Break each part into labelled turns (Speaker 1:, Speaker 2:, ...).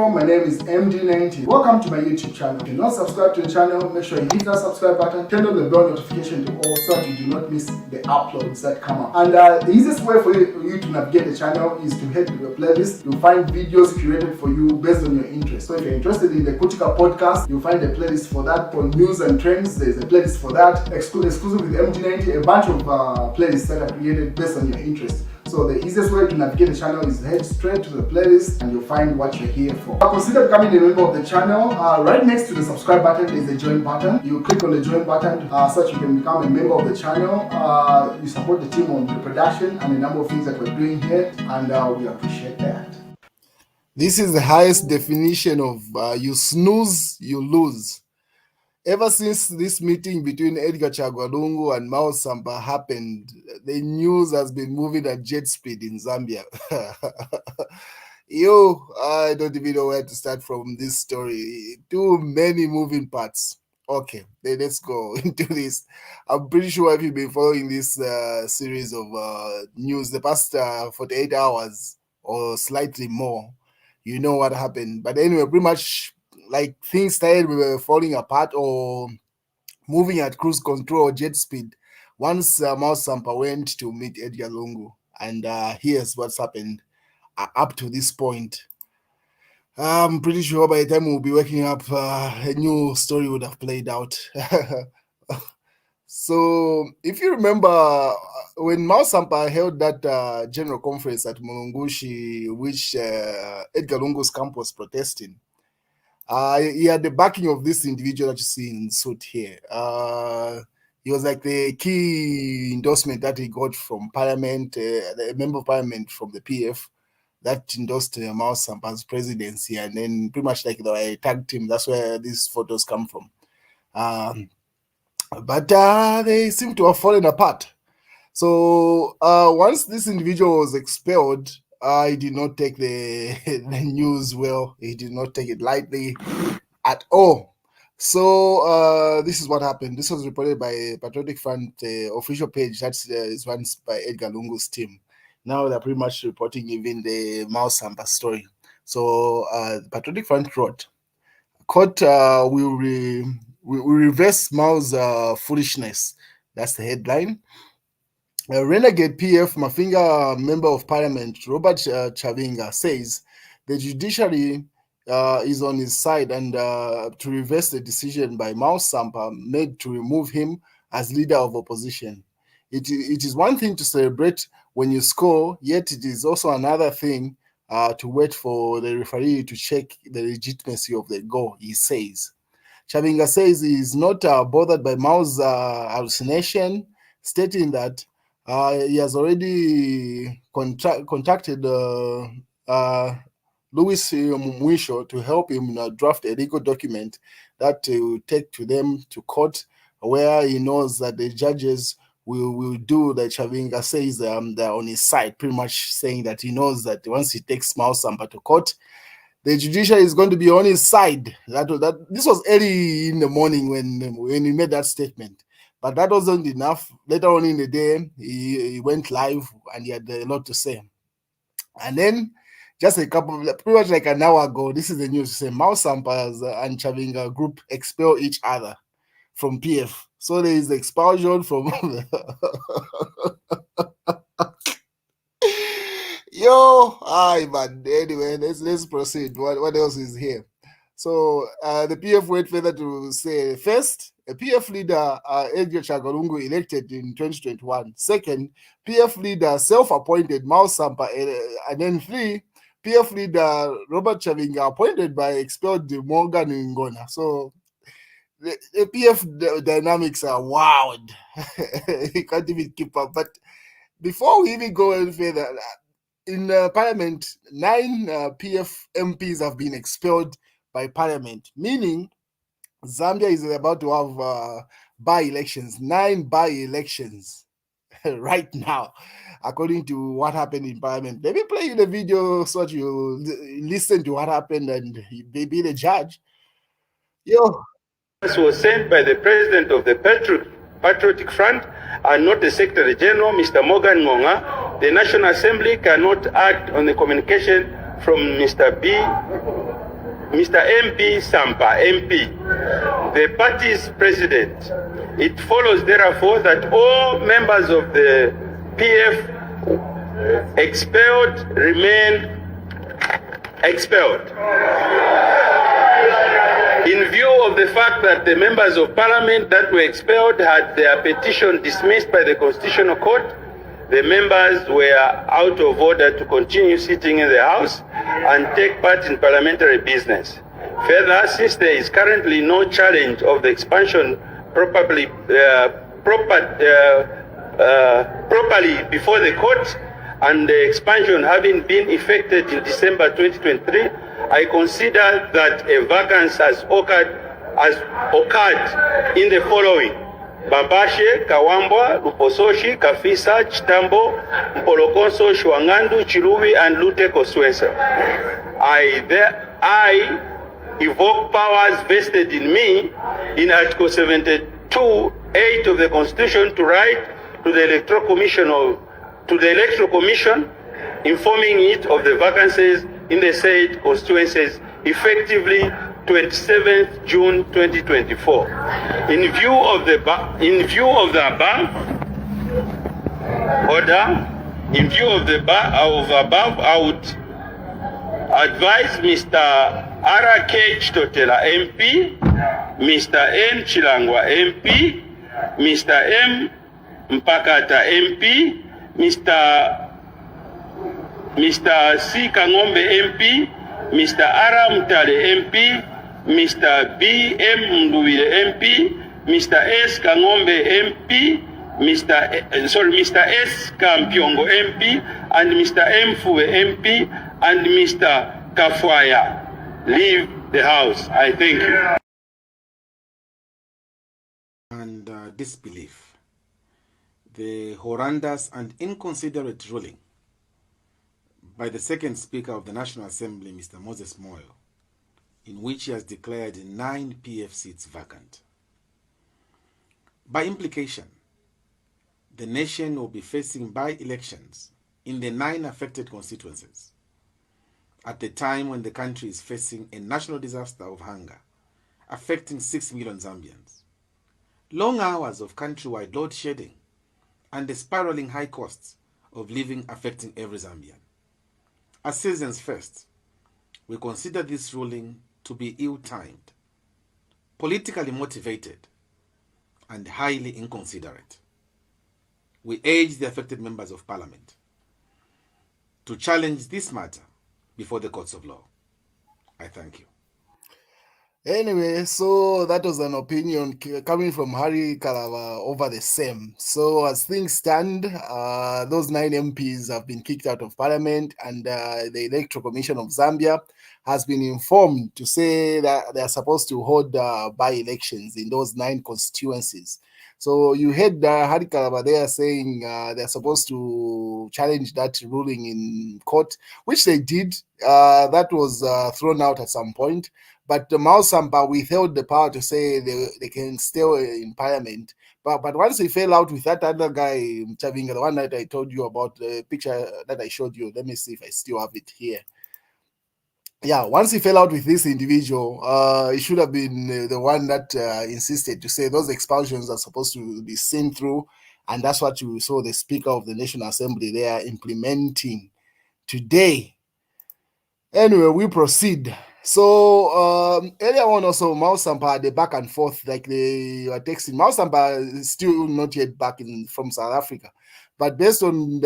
Speaker 1: from? My name is MD90. Welcome to my YouTube channel. If you're not subscribed to the channel, make sure you hit that subscribe button, turn on the bell notification to all so that you do not miss the uploads that come up. And the easiest way for you to navigate the channel is to head to the playlist. You'll find videos curated for you based on your interest. So if you're interested in the Kutika podcast, you'll find a playlist for that. For news and trends, there's a playlist for that. Exclusive with MD90, a bunch of playlists that are created based on your interest. So the easiest way to navigate the channel is head straight to the playlist and you'll find what you're here for. Consider becoming a member of the channel. Right next to the subscribe button is the join button. You click on the join button so that you can become a member of the channel. You support the team on the production and a number of things that we're doing here, and we appreciate that. This is the highest definition of you snooze, you lose. Ever since this meeting between Edgar Chagwa Lungu and Miles Sampa happened, the news has been moving at jet speed in Zambia. I don't even know where to start from this story. Too many moving parts. Okay, then let's go into this. I'm pretty sure if you've been following this series of news the past 48 hours or slightly more, you know what happened. But anyway, pretty much like things started falling apart or moving at cruise control or jet speed once Miles Sampa went to meet Edgar Lungu. And here's what's happened up to this point. I'm pretty sure by the time we'll be waking up, a new story would have played out. So if you remember, when Miles Sampa held that general conference at Mulungushi, which Edgar Lungu's camp was protesting, he had the backing of this individual that you see in suit here. He was like the key endorsement that he got from Parliament, a member of Parliament from the PF that endorsed Miles Sampa's presidency, and then pretty much like they tagged him. That's where these photos come from. But they seem to have fallen apart. So once this individual was expelled, he did not take the news well. He did not take it lightly at all. So this is what happened. This was reported by Patriotic Front official page. That is run by Edgar Lungu's team. Now they're pretty much reporting even the Miles Sampa story. So Patriotic Front wrote, "Court will reverse Miles' foolishness." That's the headline. Renegade PF Mafinga Member of Parliament Robert Chavinga says the judiciary is on his side and to reverse the decision by Miles Sampa made to remove him as leader of opposition. It is one thing to celebrate when you score, yet it is also another thing to wait for the referee to check the legitimacy of the goal, he says. Chavinga says he is not bothered by Miles' hallucination, stating that he has already contacted Louis Mwisho to help him draft a legal document that will take to them to court, where he knows that the judges will do that. Chavinga says they're on his side, pretty much saying that he knows that once he takes Miles Sampa to court, the judiciary is going to be on his side. This was early in the morning when he made that statement. But that wasn't enough. Later on in the day, he went live and he had a lot to say. And then, just pretty much like an hour ago, this is the news. Say Miles Sampa and Chavinga group expel each other from PF. So there is the expulsion from. Man. Anyway, let's proceed. What else is here? So the PF went further to say, first, a PF leader, Edgar Chagwa Lungu, elected in 2021. Second, PF leader, self-appointed Miles Sampa. And then three, PF leader Robert Chavinga, appointed by expelled Morgan Ngona. So the PF dynamics are wild. You can't even keep up. But before we even go any further, in Parliament, 9 PF MPs have been expelled by Parliament, meaning Zambia is about to have by-elections, 9 by-elections right now, according to what happened in Parliament. Let me play you the video so that you listen to what happened and be the judge.
Speaker 2: This was sent by the president of the Patriotic Front and not the Secretary General, Mr. Morgan Ngonga. The National Assembly cannot act on the communication from Mr. B Mr. MP Sampa, MP, the party's president. It follows, therefore, that all members of the PF expelled remain expelled. In view of the fact that the members of parliament that were expelled had their petition dismissed by the Constitutional Court, the members were out of order to continue sitting in the House and take part in parliamentary business. Further, since there is currently no challenge of the expansion properly before the court, and the expansion having been effected in December 2023, I consider that a vacancy has occurred in the following: Babashe, Kawambwa, Lupososhi, Kafisa, Chitambo, Mpolokonso, Shwangandu, Chilubi, and Lute Koswensa. I evoke powers vested in me in Article 72(8) of the Constitution to write to the Electoral Commission, informing it of the vacancies in the said constituencies effectively 27th June 2024. In view of the above order, I would advise Mr. R.K. Chitotela MP, Mr. N. Chilangwa MP, Mr. M. Mpakata MP, Mr. C. Kangombe MP, Mr. R. Mutale MP, Mr. B. M. Mnduwile MP, Mr. S. Kangombe MP, Mr. S. Kampiongo MP, and Mr. M. Fue MP, and Mr. Kafwaya leave the House. I thank you.
Speaker 3: And disbelief, the horrendous and inconsiderate ruling by the second Speaker of the National Assembly, Mr. Moses Moyo, in which he has declared 9 PF seats vacant. By implication, the nation will be facing by-elections in the 9 affected constituencies at the time when the country is facing a national disaster of hunger affecting 6 million Zambians, long hours of countrywide load shedding, and the spiraling high costs of living affecting every Zambian. As citizens first, we consider this ruling to be ill-timed, politically motivated, and highly inconsiderate. We urge the affected members of Parliament to challenge this matter before the courts of law. I thank you.
Speaker 1: Anyway, so that was an opinion coming from Harry Kalava over the same. So as things stand, those 9 MPs have been kicked out of Parliament, and the Electoral Commission of Zambia has been informed to say that they are supposed to hold by-elections in those 9 constituencies. So you heard Harry Kalava there saying they're supposed to challenge that ruling in court, which they did. That was thrown out at some point. But the Miles Sampa withheld the power to say they can stay in Parliament. But once he fell out with that other guy, Chavinga, the one that I told you about, the picture that I showed you, let me see if I still have it here. Yeah, once he fell out with this individual, it should have been the one that insisted to say those expulsions are supposed to be seen through. And that's what you saw the Speaker of the National Assembly there implementing today. Anyway, we proceed. So earlier on also, Miles Sampa had a back and forth, like they were texting. Miles Sampa is still not yet back from South Africa. But based on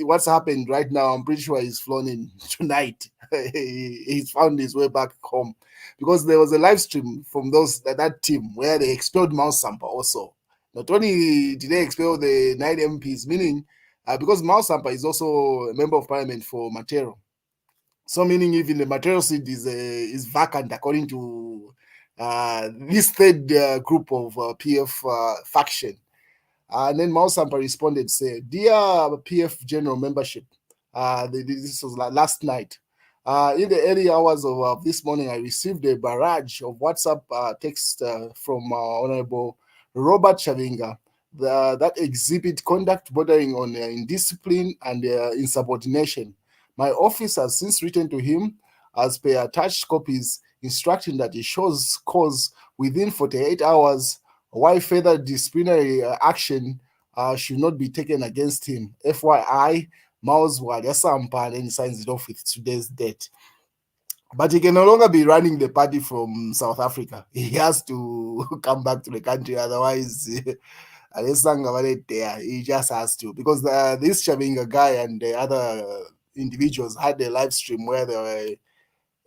Speaker 1: what's happened right now, I'm pretty sure he's flown in tonight. He's found his way back home. Because there was a live stream from that team where they expelled Miles Sampa also. Not only did they expel the 9 MPs, meaning because Miles Sampa is also a member of parliament for Matero. So meaning even the material seat is vacant according to this third group of PF faction. And then Miles Sampa responded, say, "Dear PF General Membership, this was last night. In the early hours of this morning, I received a barrage of WhatsApp text from Honorable Robert Chavinga that exhibit conduct bordering on indiscipline and insubordination. My office has since written to him as per attached copies instructing that he shows cause within 48 hours why further disciplinary action should not be taken against him. FYI, Miles Sampa, and then he signs it off with today's date. But he can no longer be running the party from South Africa. He has to come back to the country, otherwise, he just has to. Because this Chavinga guy and the other individuals had a live stream where they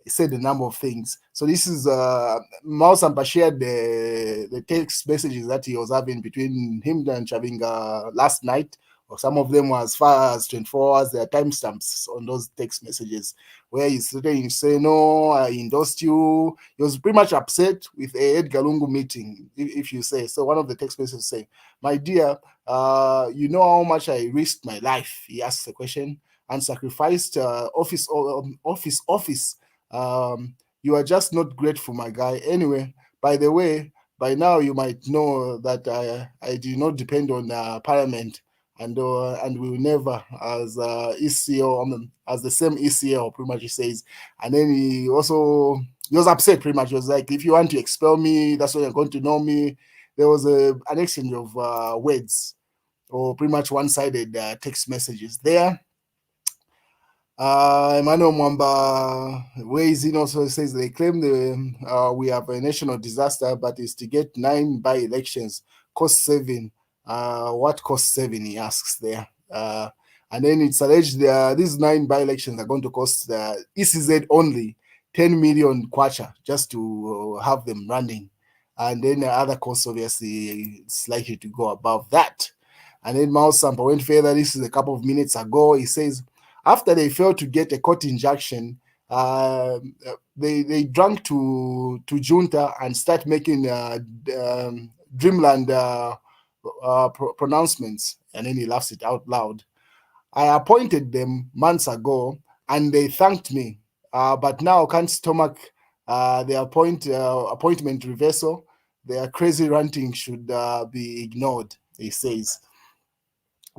Speaker 1: said a number of things. So this is Miles Sampa shared the text messages that he was having between him and Chavinga last night, or some of them were as far as 24 hours. There are timestamps on those text messages where he's saying, no, I endorsed you. He was pretty much upset with a Edgar Lungu meeting, if you say. So one of the text messages saying, my dear, you know how much I risked my life, he asks the question, and sacrificed office. You are just not grateful, my guy. Anyway, by the way, by now you might know that I do not depend on Parliament, and we will never, as ECO, as the same ECO, pretty much he says. And then he was upset, pretty much. He was like, if you want to expel me, that's when you're going to know me. There was an exchange of words, or pretty much one-sided text messages there. Emmanuel Mwamba weighs in, also says they claim we have a national disaster, but it's to get 9 by-elections, cost 7. What cost 7, he asks there. And then it's alleged these 9 by-elections are going to cost the ECZ only 10 million kwacha just to have them running. And then other costs, obviously, it's likely to go above that. And then Miles Sampa went further. This is a couple of minutes ago. He says, after they failed to get a court injunction, they drank to junta and start making dreamland pronouncements. And then he laughs it out loud. I appointed them months ago and they thanked me, but now can't stomach the appointment reversal. Their crazy ranting should be ignored, he says.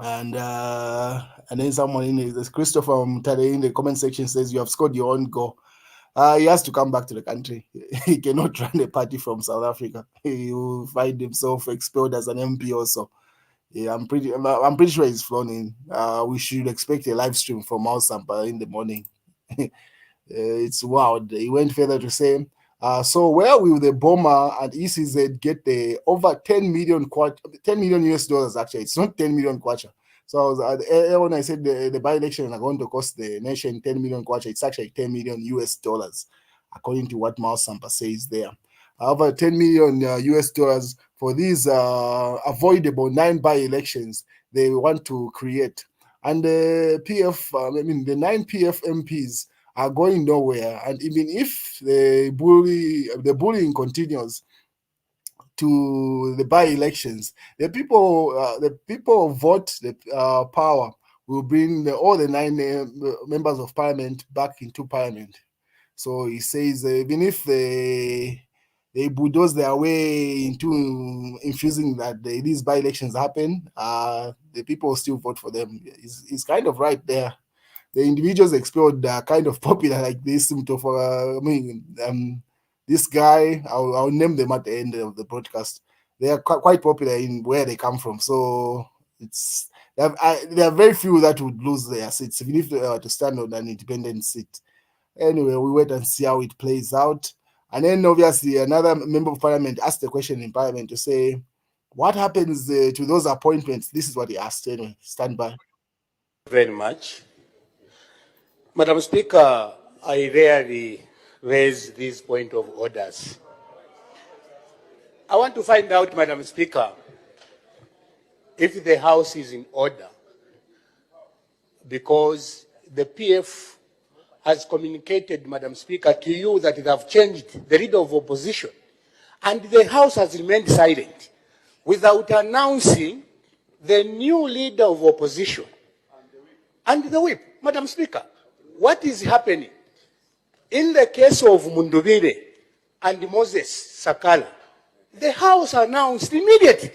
Speaker 1: And then someone in this Christopher Mutare in the comment section says, you have scored your own goal. He has to come back to the country. He cannot run a party from South Africa. He will find himself expelled as an MP also. Yeah, I'm pretty sure he's flown in. We should expect a live stream from Miles Sampa in the morning. It's wild. He went further to say, so where will the bomber and ECZ get the over 10 million US dollars? Actually, it's not 10 million kwacha. So when I said the by-election are going to cost the nation 10 million kwacha, it's actually 10 million US dollars, according to what Miles Sampa says there. Over 10 million US dollars for these avoidable 9 by-elections they want to create. And the the 9 PF MPs are going nowhere. And even if the bullying continues to the by-elections, the people vote the power will bring all the 9 members of parliament back into parliament. So he says even if they bulldoze their way into infusing that these by-elections happen, the people still vote for them. He's kind of right there. The individuals expelled are kind of popular, like this. This guy, I'll name them at the end of the broadcast. They are quite popular in where they come from. So there are very few that would lose their seats, even if they were to stand on an independent seat. Anyway, we wait and see how it plays out. And then obviously another member of parliament asked the question in parliament to say, what happens to those appointments? This is what he asked. Anyway, stand by.
Speaker 4: Very much. Madam Speaker, I rarely raise these point of orders. I want to find out, Madam Speaker, if the House is in order, because the PF has communicated, Madam Speaker, to you that they have changed the leader of opposition, and the House has remained silent without announcing the new leader of opposition and the whip. Madam Speaker, what is happening? In the case of Mundubire and Moses Sakala, the House announced immediately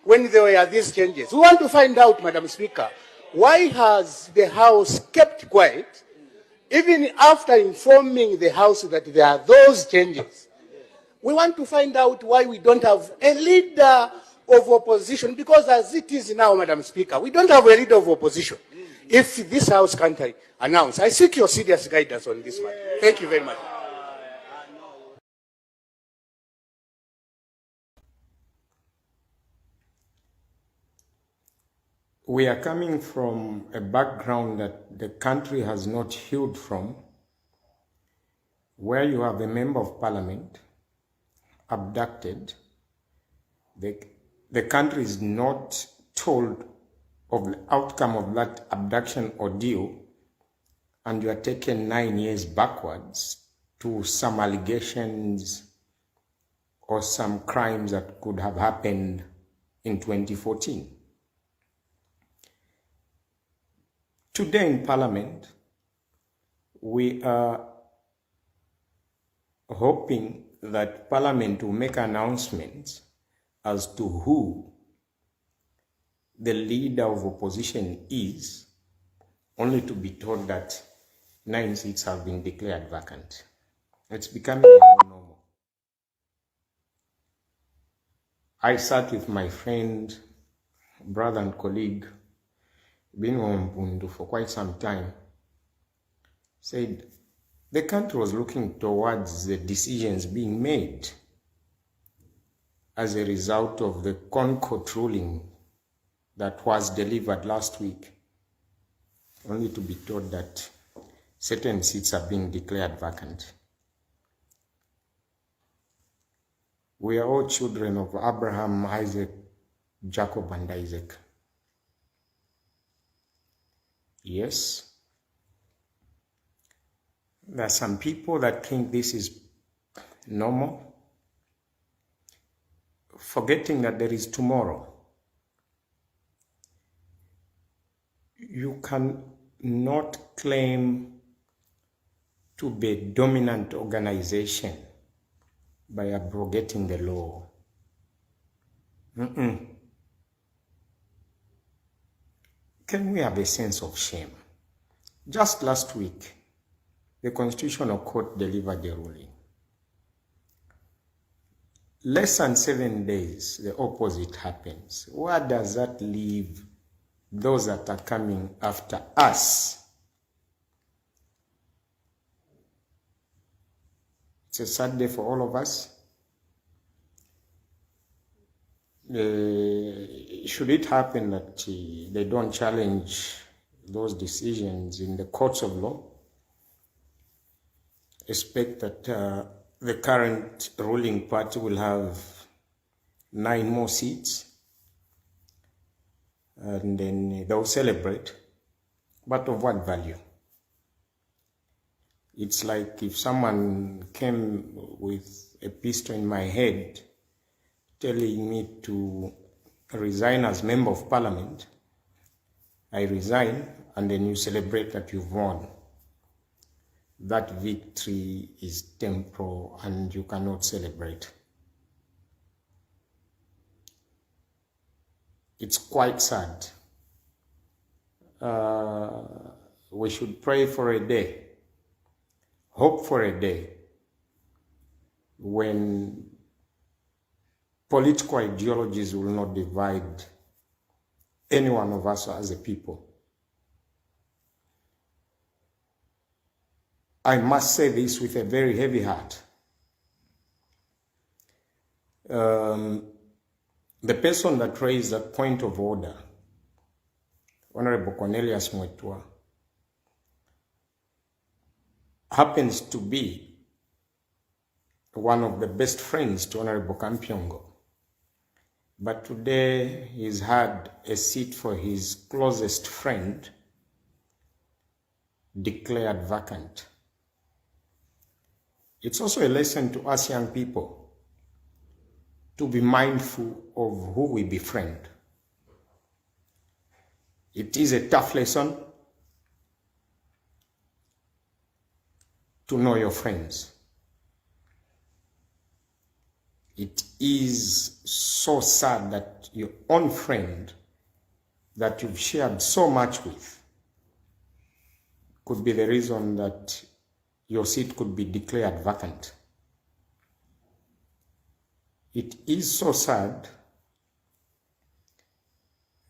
Speaker 4: when there were these changes. We want to find out, Madam Speaker, why has the House kept quiet even after informing the House that there are those changes, we want to find out why we don't have a leader of opposition, because as it is now, Madam Speaker, we don't have a leader of opposition. If this House can't announce, I seek your serious guidance on this matter. Thank you very much.
Speaker 5: We are coming from a background that the country has not healed from, where you have a member of parliament abducted. The country is not told of the outcome of that abduction ordeal, and you are taken 9 years backwards to some allegations or some crimes that could have happened in 2014. Today in Parliament, we are hoping that Parliament will make announcements as to who the leader of opposition is, only to be told that 9 seats have been declared vacant. It's becoming a new normal. I sat with my friend, brother and colleague, Bingo Mpundu, for quite some time, said the country was looking towards the decisions being made as a result of the Concord ruling that was delivered last week, only to be told that certain seats are being declared vacant. We are all children of Abraham, Isaac, Jacob, and Isaac. Yes, there are some people that think this is normal, forgetting that there is tomorrow. You can not claim to be a dominant organization by abrogating the law. Can we have a sense of shame? Just last week, the Constitutional Court delivered a ruling. Less than 7 days, the opposite happens. Where does that leave those that are coming after us? It's a sad day for all of us. Should it happen that they don't challenge those decisions in the courts of law, expect that the current ruling party will have 9 more seats, and then they'll celebrate. But of what value? It's like if someone came with a pistol in my head telling me to resign as member of parliament. I resign, and then you celebrate that you've won. That victory is temporal, and you cannot celebrate. It's quite sad. We should pray for a day, hope for a day, when political ideologies will not divide any one of us as a people. I must say this with a very heavy heart. The person that raised that point of order, Honorable Cornelius Mwetua, happens to be one of the best friends to Honorable Kampyongo. But today he's had a seat for his closest friend declared vacant. It's also a lesson to us young people to be mindful of who we befriend. It is a tough lesson to know your friends. It is so sad that your own friend that you've shared so much with could be the reason that your seat could be declared vacant. It is so sad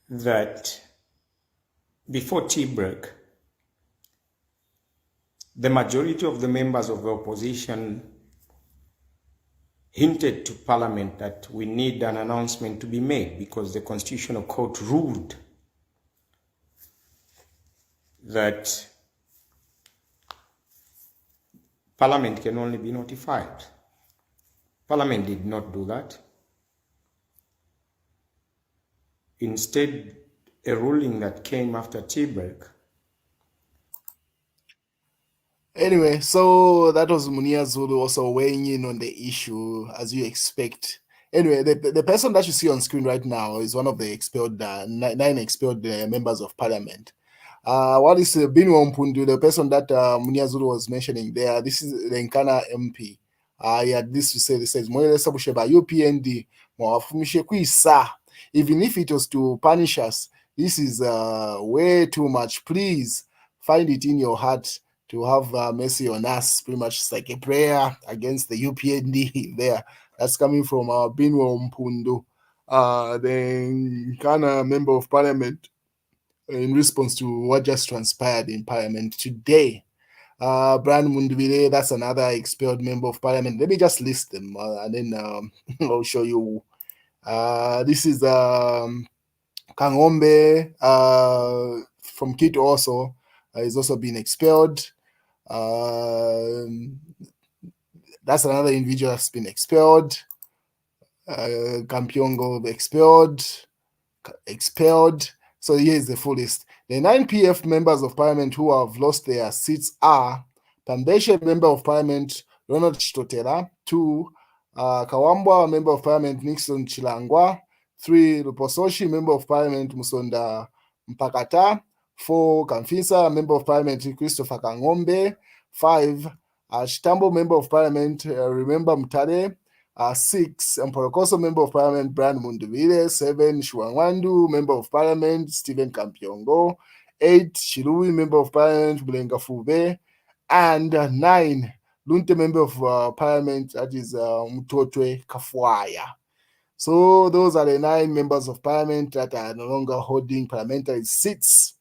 Speaker 5: that before tea break, the majority of the members of the opposition hinted to Parliament that we need an announcement to be made because the Constitutional Court ruled that Parliament can only be notified. Parliament did not do that. Instead, a ruling that came after tea break.
Speaker 1: Anyway, so that was Munia Zulu also weighing in on the issue, as you expect. Anyway, the person that you see on screen right now is one of the expelled, 9 expelled members of Parliament. What is Binwa Mpundu, the person that Munia Zulu was mentioning there? This is the Nkana MP. He had this to say. This says, UPND, even if it was to punish us, this is way too much. Please find it in your heart to have mercy on us. Pretty much it's like a prayer against the UPND there. That's coming from Binwa Mpundu, the Nkana member of Parliament, in response to what just transpired in Parliament today. Brian Mundubile, that's another expelled member of Parliament. Let me just list them and then I'll show you. This is Kangombe from Kit also. He's also been expelled. That's another individual that's been expelled. Kampiongo expelled. So here is the full list. The 9 PF members of Parliament who have lost their seats are Pambeshe, member of Parliament, Ronald Chitotela. 2, Kawambwa, member of Parliament, Nixon Chilangwa. 3, Lupososhi, member of Parliament, Musonda Mpakata. 4, Kamfisa, member of Parliament, Christopher Kangombe. 5, Chitambo, member of Parliament, Remember Mutale. 6, Mporokoso, member of Parliament, Brian Munduvile. 7, Shuangwandu, member of Parliament, Stephen Kampiongo. 8, Shirui, member of Parliament, Bulenga Fube. And 9, Lunte, member of Parliament, that is Mutotwe Kafuaya. So those are the 9 members of Parliament that are no longer holding parliamentary seats,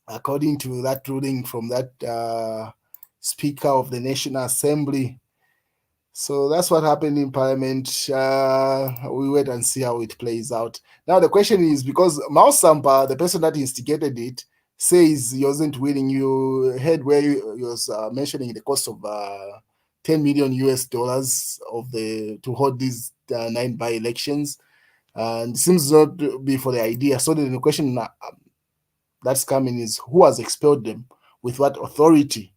Speaker 1: according to that ruling from that Speaker of the National Assembly. So that's what happened in Parliament. We wait and see how it plays out. Now the question is, because Miles Sampa, the person that instigated it, says he wasn't willing. You heard where he was mentioning the cost of $10 million to hold these 9 by-elections, and it seems not to be for the idea. So the question that's coming is, who has expelled them, with what authority?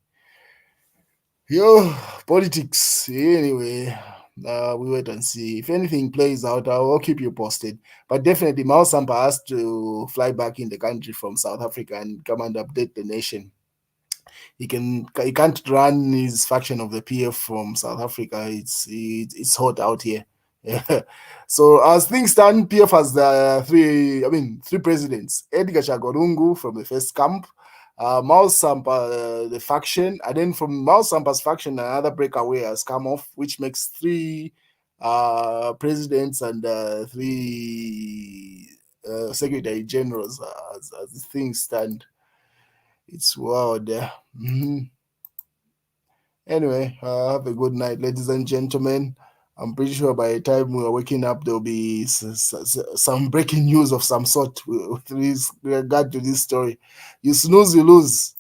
Speaker 1: Politics. Anyway, we wait and see. If anything plays out, I'll keep you posted. But definitely, Miles Sampa has to fly back in the country from South Africa and come and update the nation. He can't run his faction of the PF from South Africa. It's hot out here. So as things stand, PF has 3 presidents: Edgar Chagwa Lungu from the first camp, Miles Sampa, the faction, and then from Miles Sampa's faction, another breakaway has come off, which makes 3 presidents and 3 secretary generals as things stand. It's wild there. Anyway, have a good night, ladies and gentlemen. I'm pretty sure by the time we're waking up, there'll be some breaking news of some sort with regard to this story. You snooze, you lose.